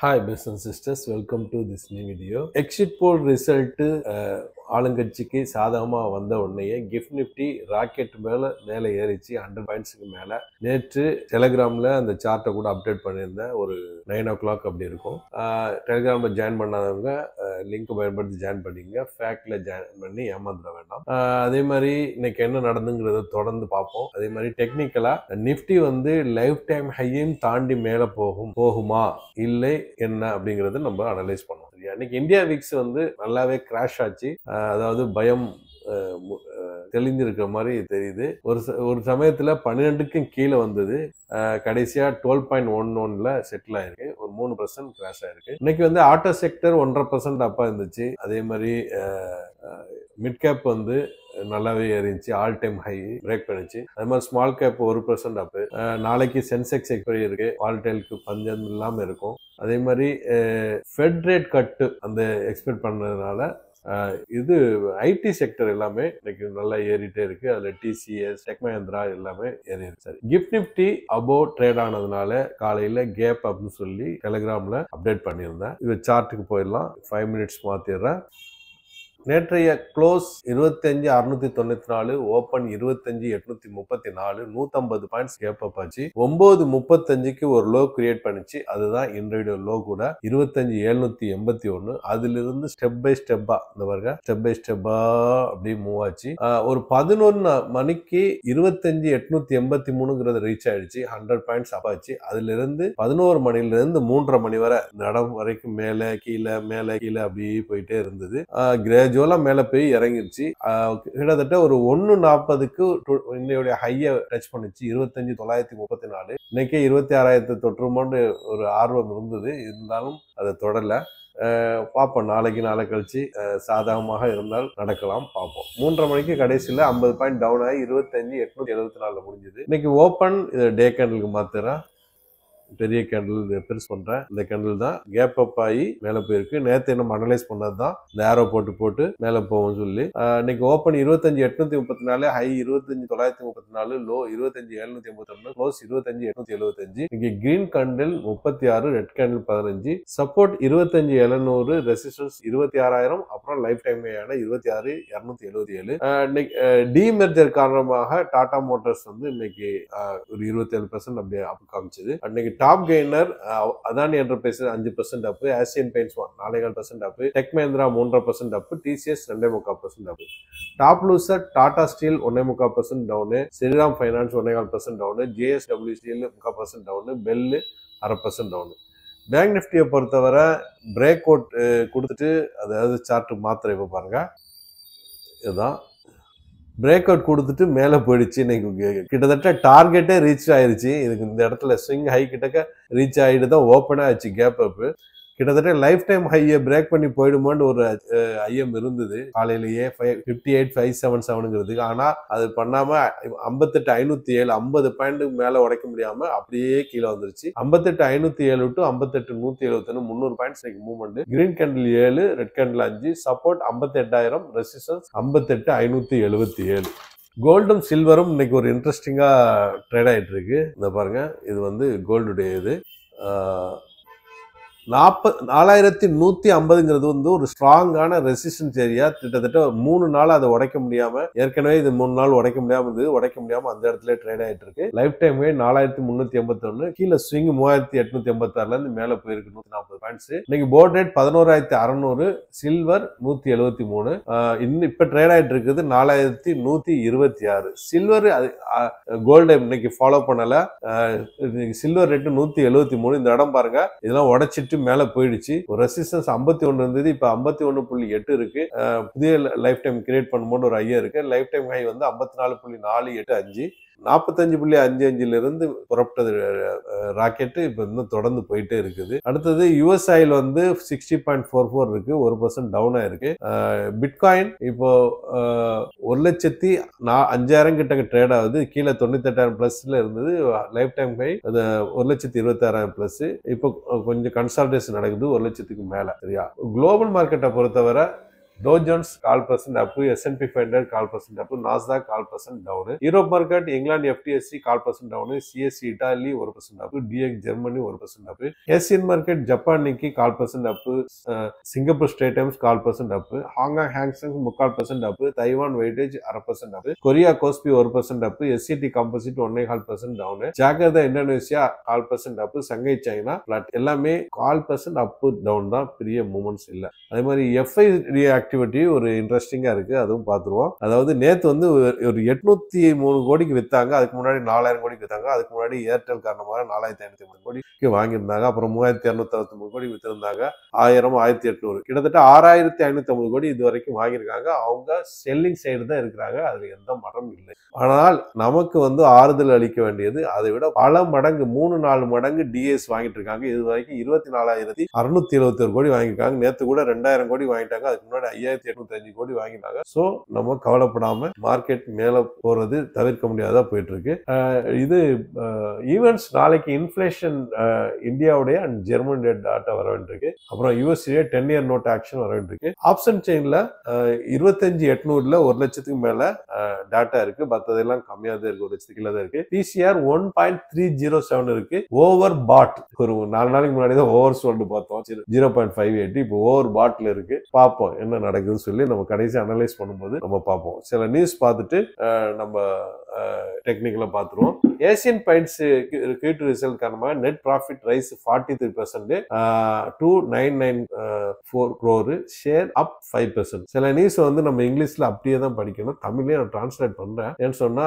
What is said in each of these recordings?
Hi, brothers and sisters. Welcome to this new video. Exit poll result ஆளுங்கட்சிக்கு சாதகமாக வந்த உடனேயே கிஃப்ட் நிஃப்டி ராக்கெட் மேலே ஏறிச்சு 100 பாயிண்ட்ஸுக்கு மேலே. நேற்று டெலிகிராமில் அந்த சார்ட்டை கூட அப்டேட் பண்ணியிருந்தேன். ஒரு 9 o'clock அப்படி இருக்கும். டெலிகிராமில் ஜாயின் பண்ணாதவங்க லிங்க் பயன்படுத்தி ஜாயின் பண்ணிங்க. ஃபேக்டில் ஜாயின் பண்ணி ஏமாந்துட வேண்டாம். அதே மாதிரி இன்னைக்கு என்ன நடந்துங்கிறத தொடர்ந்து பார்ப்போம். அதே மாதிரி டெக்னிக்கலாக நிஃப்டி வந்து லைஃப் டைம் ஹையும் தாண்டி மேலே போகுமா இல்லை என்ன அப்படிங்கிறத நம்ம அனலைஸ் பண்ணுவோம். இன்னைக்கு இந்தியா விக்ஸ் வந்து நல்லாவே கிராஷ் ஆச்சு. அதாவது பயம் தெளிந்திருக்கிற மாதிரி தெரியுது. ஒரு சமயத்துல 12க்கும் கீழே வந்தது. கடைசியா 12.11 செட்டில் ஆயிருக்கு. ஒரு 3% கிராஷ் ஆயிருக்கு. இன்னைக்கு வந்து ஆட்டோ செக்டர் 1.5% அப்பா இருந்துச்சு. அதே மாதிரி மிட் கேப் வந்து நல்லாவே ஏறிச்சு. ஆல் டைம் ஹை பிரேக் பண்ணிச்சு. அது மாதிரி ஸ்மால் கேப் 1% அப்பு. நாளைக்கு சென்செக்ஸ் எக்ஸ்பைரி இருக்கு. வால்டைலுக்கு பஞ்சம் இல்லாம இருக்கும். அதே மாதிரி ஃபெட் ரேட் கட்டு அந்த எக்ஸ்பெக்ட் பண்ணதுனால இது ஐடி செக்டர் எல்லாமே இன்னைக்கு நல்லா ஏறிட்டே இருக்கு. அதுல டிசிஎஸ், டெக் மஹிந்திரா எல்லாமே ஏறி இருக்கு. சரி, கிஃப்ட் நிஃப்டி அபோவ் ட்ரேட் ஆனதுனால காலையில கேப் அப்படின்னு சொல்லி டெலிகிராம்ல அப்டேட் பண்ணியிருந்தேன். இது சார்ட்டுக்கு போயிடலாம். 5 மினிட்ஸ் மாத்திடுறேன். நேற்றைய close 25,694, open 25,834, 150 points gap up ஆச்சு. 9:35க்கு ஒரு லோ கிரியேட் பண்ணிச்சு. அதுதான் இன்றைய லோ கூட 25,781. அதுல இருந்து ஸ்டெப் பை ஸ்டெப்பா இந்த பாருங்க, ஸ்டெப் பை ஸ்டெப்பா அப்படி மூவ் ஆச்சு. ஒரு 11 மணிக்கு 25,883 ரீச் ஆயிடுச்சு. 100 பாயிண்ட்ஸ் அப் ஆச்சு. அதுல இருந்து 11 மணில இருந்து 3:30 மணி வரை இந்த இடம் வரைக்கும் மேலே கீழே அப்படி போயிட்டே இருந்தது. கிராஜுவலா மேல போய் இறங்கிருச்சு. கிட்டத்தட்ட ஒரு 1:40க்கு இன்னையோட ஹையை டச் பண்ணிச்சு. 25,934. இன்னைக்கு 26,000 தொற்றுமோன்னு ஒரு ஆர்வம் இருந்தது. இருந்தாலும் அதை தொடரல. பார்ப்போம். நாளை கழிச்சு சாதகமாக இருந்தால் நடக்கலாம். பார்ப்போம். 3:30 மணிக்கு கடைசியில் 50 பாயிண்ட் டவுன் ஆகி 25,874 முடிஞ்சது. இன்னைக்கு ஓப்பன் டே கேண்டலுக்கு மாத்திரம் பெரிய கேண்டில் பெருசு பண்றேன். இந்த கேண்டில் தான் கேப் அப் ஆகி மேல போயிருக்கு. நேற்று நம்ம அனலைஸ் பண்ணதுதான் இந்த ஏரோ போட்டு மேல போகும் சொல்லி. இன்னைக்கு ஓப்பன் 25,834, ஹை 25,934, லோ 25,781, க்ளோஸ் 25,875. இன்னைக்கு green candle 36, red candle 15, support 25,700, resistance 26,000, அப்புறம் லைஃப் டைம் 26,277. இன்னைக்கு டிமெர்ஜர் காரணமாக டாடா மோட்டார்ஸ் வந்து இன்னைக்கு ஒரு 27% அப்படியே அப் காமிச்சது. அன்னைக்கு top gainer Adani enterprise 5% up, Asian paints 4.5% up, tech Mahindra 3.5% up, TCS 2.25% up. Top loser Tata steel 1.25% down, Shriram finance 1.25% down, JSW steel 3% down, BEL 0.5% down. Bank நிஃப்டியை பொறுத்தவரை பிரேக் அவுட் கொடுத்துட்டு, அதாவது சார்ட் மாத்திரை இப்போ பாருங்க, இதுதான் பிரேக் அவுட் கொடுத்துட்டு மேலே போயிடுச்சு. இன்னைக்கு கிட்டத்தட்ட டார்கெட்டே ரீச் ஆயிருச்சு. இதுக்கு இந்த இடத்துல ஸ்விங் ஹை கிட்டக்க ரீச் ஆகிட்டு தான் ஓப்பன் ஆயிடுச்சு கேப் அப். கிட்டத்தட்ட லைஃப் டைம் ஹையை பிரேக் பண்ணி போயிடுமோன்னு ஒரு ஐயம் இருந்தது காலையிலேயே. 58,577ங்கிறதுக்கு. ஆனா அது பண்ணாம 58,507, 50 பாயிண்ட்டுக்கு மேல உடைக்க முடியாம அப்படியே கீழே வந்துருச்சு. 58,507 to 58,171, 300 points movement. Green candle 7, red candle 5, support 58,000, resistance 58,577. கோல்டும் சில்வரும் இன்னைக்கு ஒரு இன்ட்ரெஸ்டிங்கா ட்ரேட் ஆயிட்டு இருக்கு. இந்த பாருங்க, இது வந்து கோல்டுடைய இது 4,150ங்கிறது வந்து ஒரு ஸ்ட்ராங்கான ரெசிஸ்டன்ஸ் ஏரியா. கிட்டத்தட்ட 3 நாள் அதை உடைக்க முடியாம, ஏற்கனவே இது 3 நாள் உடைக்க முடியாம இருந்தது. உடைக்க முடியாம அந்த இடத்துல ட்ரேட் ஆயிட்டு இருக்கு. லைஃப் டைம் 4,381, கீழே ஸ்விங் 3,886ல இருந்து மேல போயிருக்கு 140 பாயிண்ட்ஸ். இன்னைக்கு போர்ட் ரேட் 11,600, சில்வர் 173. இன்னும் இப்ப ட்ரேட் ஆயிட்டு இருக்குது 4,126. சில்வர் கோல்டை இன்னைக்கு ஃபாலோ பண்ணல. Silver rate 173. இந்த இடம் பாருங்க, இதெல்லாம் உடைச்சிட்டு மேல போயிடுச்சு. ஒரு ரெசிஸ்டன்ஸ் 51 இருந்தது, இப்ப 51.8 இருக்கு. புதிய லைஃப் டைம் கிரியேட் பண்ணும்போது ஒரு ஐயா இருக்கு. லைஃப் டைம் ஹை வந்து 54.485, 45.55 இருந்து புறப்பட்டது ராக்கெட்டு இப்ப இன்னும் தொடர்ந்து போயிட்டே இருக்குது. அடுத்தது யுஎஸ் ஆயில் வந்து 60.44 இருக்கு, 1% டவுன் ஆயிருக்கு. பிட்காயின் இப்போ 1,05,000 கிட்ட ட்ரேட் ஆகுது. கீழே 98,000 பிளஸ்ல இருந்தது. Life time high 1,26,000 plus. இப்போ கொஞ்சம் கன்சால்டேஷன் நடக்குது 1,00,000க்கு மேல. சரியா, குளோபல் மார்க்கெட்டை பொறுத்தவரை Dow Jones 0.5% up, S&P 500 0.5% up, Nasdaq 0.5% down. Europe market England FTSE 0.5% down, CSE Italy 1% up, DX Germany 1% up, Asian market Japan Nikkei 0.5% up, Singapore straits times 0.5% up, Hong Kong Hang Seng 3/4% up, Taiwan weightage 0.5% up, Korea KOSPI 1% up, SCT composite 1.5% down, Jakarta Indonesia 0.5% up, Shanghai China plot. எல்லாமே 0.5% up down தான், பெரிய movements இல்ல. அதே மாதிரி FI activity ஒரு இன்ட்ரெஸ்டிங்கா இருக்கு, அதுவும் பார்த்துருவோம். அதாவது நேத்து வந்து ஒரு 803 கோடிக்கு வித்தாங்க, அதுக்கு முன்னாடி 4000 கோடிக்கு வித்தாங்க, அதுக்கு முன்னாடி ஏர்டெல் காரணமாக 4550 கோடிக்கு வாங்கியிருந்தாங்க, அப்புறம் 3263 கோடி வித்திருந்தாங்க, 1000 1800 கிட்டத்தட்ட 6550 கோடி இது வரைக்கும் வாங்கியிருக்காங்க. அவங்க செல்லிங் சைடு தான் இருக்கிறாங்க, அதுல எந்த மரம் இல்லை. ஆனால் நமக்கு வந்து ஆறுதல் அளிக்க வேண்டியது அதை விட பல மடங்கு 3-4 மடங்கு டிஎஸ் வாங்கிட்டு இருக்காங்க. இது வரைக்கும் 24,671 கோடி வாங்கியிருக்காங்க. நேற்று கூட 2000 கோடி வாங்கிட்டாங்க, அதுக்கு முன்னாடி 5805 கோடி வாங்கிட்டாங்க. ஸோ நம்ம கவலைப்படாம மார்க்கெட் மேல போறது தவிர்க்க முடியாதா போயிட்டு இருக்கு. இது ஈவென்ட்ஸ் நாளைக்கு இன்ஃபிளேஷன் இந்தியாவுடைய அண்ட் ஜெர்மனிய டாட்டா வர வேண்டியிருக்கு. அப்புறம் யூஎஸ்ஏ 10 இயர் நோட் ஆக்ஷன் வர வேண்டியிருக்கு. ஆப்ஷன் செயின்ல 25,800ல 1 லட்சத்துக்கு மேல டாட்டா இருக்கு, மற்றதெல்லாம் கம்மியா தான் இருக்கு, 1 லட்சத்துக்கு கீழே தான் இருக்கு. PCR 1.307 இருக்கு. ஓவர் பாட் ஒரு 4 நாளைக்கு முன்னாடி தான் ஓவர் சோல்டு பார்த்தோம், 0.58. இப்போ ஓவர் பாட்ல இருக்கு. பார்ப்போம் என்ன நடக்குதுன்னு சொல்லி நம்ம கடைசி அனலைஸ் பண்ணும்போது நம்ம பார்ப்போம். சில நியூஸ் பார்த்துட்டு நம்ம டெக்னிக்கலா பார்த்துருவோம். ஏசியன் பெயிண்ட்ஸ் Q2 ரிசல்ட் காரணமாக net profit rise 43%, 2,994 crore, share up 5%. சில நியூஸ் வந்து நம்ம இங்கிலீஷ்ல அப்படியே தான் படிக்கணும், தமிழ்லயே நான் டிரான்ஸ்லேட் பண்றேன். ஏன்னு சொன்னா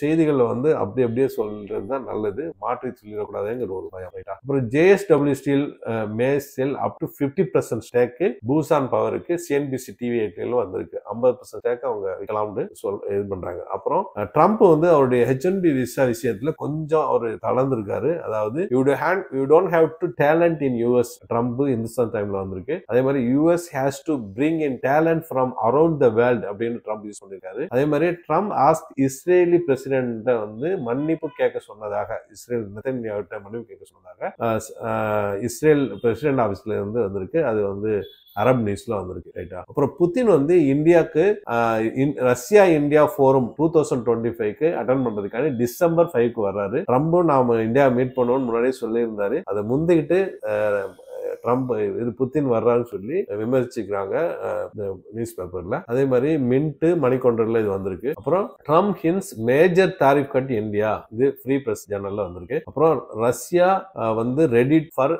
செய்திகளை வந்து அப்படியே சொல்றது தான் நல்லது, மாற்றி சொல்லிடக்கூடாதுங்கிற ஒரு பயம். அப்புறம் JSW steel may sell up to 50% ஸ்டேக்கு பூசான் பவருக்கு CNBC TV 8 வந்திருக்கு. 50% ஸ்டேக் அவங்க விற்கலாம்னு இது பண்றாங்க. அப்புறம் ட்ரம்ப் வந்து அவருடைய H1B விசா விஷயத்துல கொஞ்சம் அவர் தளர்ந்திருக்காரு. அதாவது you don't have to talent in US. Trump Hindustan டைம்ல வந்திருக்கு. அதே மாதிரி US has to bring in talent from around the world அப்படின்னு ட்ரம்ப் யூஸ் பண்ணிருக்காரு. அதே மாதிரி ட்ரம்ப் ஆஸ்க் இஸ்ரேலி பிரசிடென்ட் வந்து மன்னிப்பு கேட்க சொன்னதாக, இஸ்ரேல் நெதன்யாஹூ மன்னிப்பு கேட்க சொன்னதாக இஸ்ரேல் பிரசிடென்ட் ஆபீஸ்ல இருந்து வந்திருக்கு. அது வந்து அரப் நியூஸ்ல வந்திருக்கு. ரைட்டா. அப்புறம் புதின் வந்து இந்தியாவுக்கு ரஷ்யா இந்தியா ஃபோரம் 2025க்கு அட்டன் பண்றதுக்கான December 5க்கு வர்றாரு. ட்ரம்பும் நாம இந்தியா மீட் பண்ணுவோம்னு முன்னாடியே சொல்லியிருந்தாரு. அதை முந்திக்கிட்டு ட்ரம்ப் இது புத்தின் வர்றான்னு சொல்லி விமர்சிக்கிறாங்க நியூஸ் பேப்பர்ல. அதே மாதிரி மின்ட் மணிக்கொண்டர்ல இது வந்திருக்கு. அப்புறம் Trump hints major tariff cut India, இது ஃப்ரீ பிரஸ் ஜர்னல்ல வந்திருக்கு. அப்புறம் ரஷ்யா வந்து ரெடி ஃபார்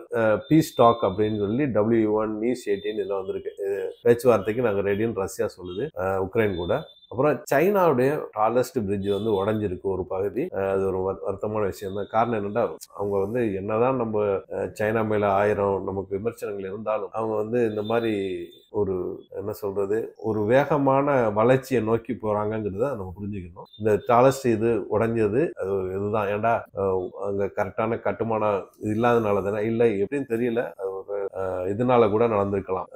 பீஸ் டாக் அப்படின்னு சொல்லி W1 நியூஸ் 18 இதுல வந்திருக்கு. பேச்சுவார்த்தைக்கு நாங்க ரெடின்னு ரஷ்யா சொல்லுது உக்ரைன் கூட. அப்புறம் சைனாவுடைய டாலஸ்ட் பிரிட்ஜ் வந்து உடஞ்சிருக்கு ஒரு பகுதி. அது ஒரு வருத்தமான விஷயம் தான். காரணம் என்னன்னா, அவங்க வந்து என்னதான் நம்ம சைனா மேல 1000 நமக்கு விமர்சனங்கள் இருந்தாலும் அவங்க வந்து இந்த மாதிரி ஒரு என்ன சொல்றது, ஒரு வேகமான வளர்ச்சியை நோக்கி போறாங்கிறத நம்ம புரிஞ்சுக்கணும். இந்த டாலஸ்ட் இது உடைஞ்சது அது இதுதான். ஏன்டா அங்க கரெக்டான கட்டுமானம் இல்லாதனால தானே, இல்லை எப்படின்னு தெரியல, இதனால கூட நடந்திருக்கலாம்,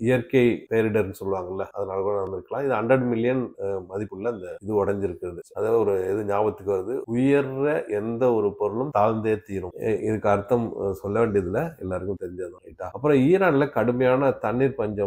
இயற்கை பேரிடர்னு சொல்லுவாங்கல்ல, அதனால கூட நடந்திருக்கலாம். இது 100 மில்லியன் மதிப்புள்ள இந்த இது உடைஞ்சிருக்கிறது. அதாவது ஒரு இது ஞாபகத்துக்கு வருது, உயர்ற எந்த ஒரு பொருளும் தாழ்ந்தே தீரும். இதுக்கு அர்த்தம் சொல்ல வேண்டியதுல எல்லாருக்கும் தெரிஞ்சது. ரைட்டா. அப்புறம் ஈரான்ல கடுமையான தண்ணீர் பஞ்சமும்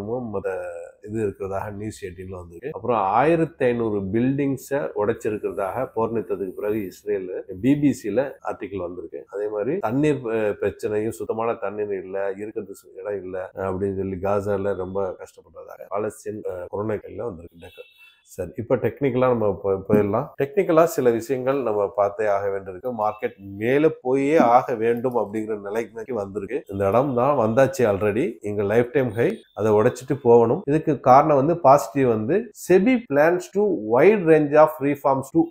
இது இருக்கிறதாக நியூஸ் 18ல வந்திருக்கு. அப்புறம் 1500 பில்டிங்ஸை உடைச்சிருக்கிறதாக போர் நிறுத்தத்துக்கு பிறகு இஸ்ரேல் பிபிசியில ஆர்டிகிள் வந்திருக்கு. அதே மாதிரி தண்ணீர் பிரச்சனையும், சுத்தமான தண்ணீர் இல்லை, இருக்கிறதுக்கு இடம் இல்லை அப்படின்னு சொல்லி காசால ரொம்ப கஷ்டப்படுறதாக பாலஸ்தீன் கொரோனாக்கள்ல வந்திருக்கு. சரி, இப்போ டெக்னிக்கலா நம்ம போயிடலாம். டெக்னிக்கலா சில விஷயங்கள் நம்ம பார்த்தே ஆக வேண்டியிருக்கு. மார்க்கெட் மேல போயே ஆக வேண்டும் அப்படிங்கிற நிலைக்கு வந்திருக்கு. இந்த இடம் தான் வந்தாச்சு ஆல்ரெடி, எங்க லைஃப் டைம் ஹை, அதை உடைச்சிட்டு போகணும். இதுக்கு காரணம் வந்து பாசிட்டிவ் வந்து SEBI plans to wide range of reforms to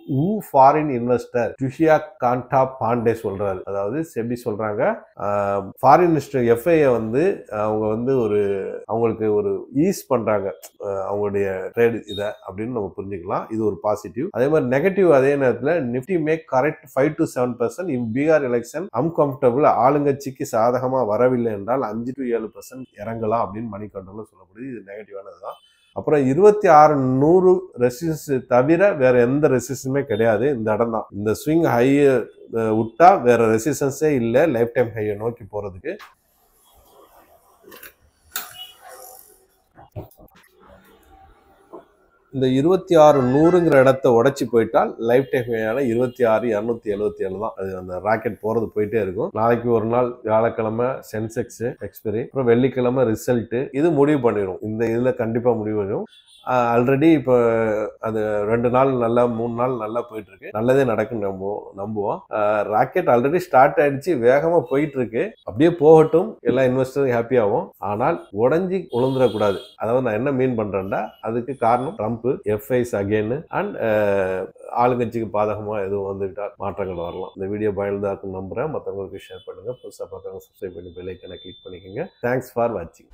foreign investor, Tuhin Kanta Pandey சொல்றாரு. அதாவது செபி சொல்றாங்க ஃபாரின் இன்வெஸ்டர் FIA வந்து அவங்க வந்து அவங்களுக்கு ஒரு ஈஸ் பண்றாங்க அவங்களுடைய ட்ரேட் இதை அப்படின்னு நம்ம புரிஞ்சுக்கலாம். இது ஒரு பாசிட்டிவ். அதே மாதிரி நெகட்டிவ், அதே நேரத்தில் Nifty make correct 5 to 7%. In Bihar election uncomfortable, ஆளுங்கட்சிக்கு சாதகமா வரவில்லை என்றால் 5 to 7% இறங்கலாம் அப்படின்னு மணிக்கண்டர்ல சொல்லப்படுது. இது நெகட்டிவானது தான். அப்புறம் 2600 ரெசிஸ்டன்ஸ் தவிர வேற எந்த ரெசிஸ்டன்ஸுமே கிடையாது. இந்த இடம் தான், இந்த ஸ்விங் ஹையை விட்டா வேற ரெசிஸ்டன்ஸே இல்லை லைஃப் டைம் ஹையை நோக்கி போறதுக்கு. இந்த 26,100ங்கிற இடத்த உடைச்சு போயிட்டால் லைஃப் டைம் 26,277 தான். அது அந்த ராக்கெட் போறது போயிட்டே இருக்கும். நாளைக்கு ஒரு நாள் வியாழக்கிழமை சென்செக்ஸ் எக்ஸ்பைரி, அப்புறம் வெள்ளிக்கிழமை ரிசல்ட். இது முடிவு பண்ணிடும். இந்த இதுல கண்டிப்பா முடிவு பண்ணிடும். ஆல்ரெடி இப்போ அது 2 நாள் நல்லா 3 நாள் நல்லா போயிட்டு இருக்கு. நல்லதே நடக்குன்னு நம்புவோம். ராக்கெட் ஆல்ரெடி ஸ்டார்ட் ஆயிடுச்சு, வேகமா போயிட்டு இருக்கு. அப்படியே போகட்டும், எல்லா இன்வெஸ்டரும் ஹாப்பி ஆகும். ஆனால் உடஞ்சி உளுந்துடக்கூடாது. அதாவது நான் என்ன மீன் பண்றேன்டா, அதுக்கு காரணம் ட்ரம்ப், எஃப்ஐஸ் அகெயின் அண்ட் ஆளுங்கட்சிக்கு பாதகமா எதுவும் வந்துவிட்டால் மாற்றங்கள் வரலாம். இந்த வீடியோ பயனுள்ளதா இருக்குன்னு நம்புறேன். மற்றவங்களுக்கு ஷேர் பண்ணுங்க. புதுசாக பார்க்குறவங்க சப்ஸ்கிரைப் பண்ணி பெல் ஐக்கனை கிளிக் பண்ணிக்கோங்க. தேங்க்ஸ் ஃபார் வாட்சிங்.